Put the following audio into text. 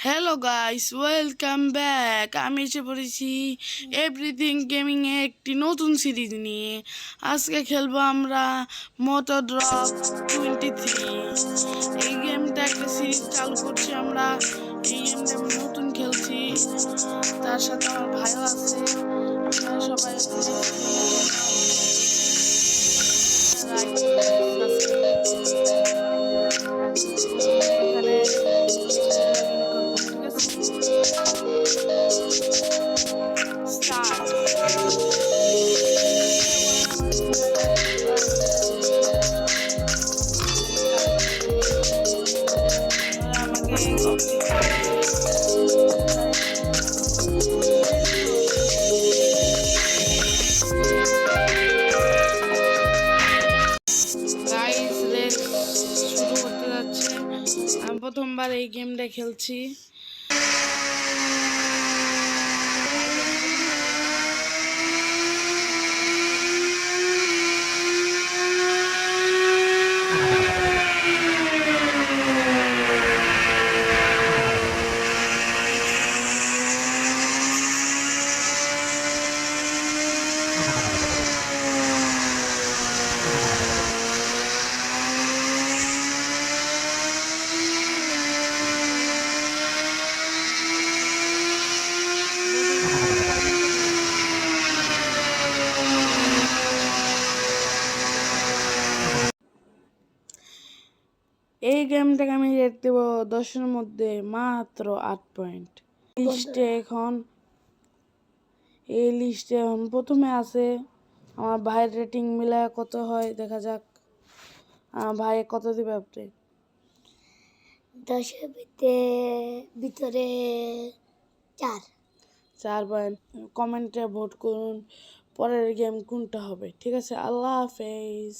Hello guys, welcome back. আমি এসে পড়েছি এভরিথিং গেমিং এ একটি নতুন সিরিজ নিয়ে। আজকে খেলবো আমরা মোটো ড্রপ 23। এই গেমটা একটা সিরিজ চালু করছি আমরা। এই গেমটা আমি নতুন খেলছি, তার সাথে আমার ভাইও আছে। আপনারা সবাই শুরু করতে যাচ্ছে। আমি প্রথমবার এই গেমটা খেলছি। এই গেমটাকে আমি রেট দেব 10-এর মধ্যে মাত্র 8 পয়েন্ট। এই লিস্টে এখন প্রথমে আছে আমার ভাইয়ের রেটিং মিলায় কত হয় দেখা যাক। ভাই কত দিবে আপনি? 10-এর ভিতরে 4 পয়েন্ট। কমেন্টে ভোট করুন পরের গেম কোনটা হবে। ঠিক আছে, আল্লাহ হাফেজ।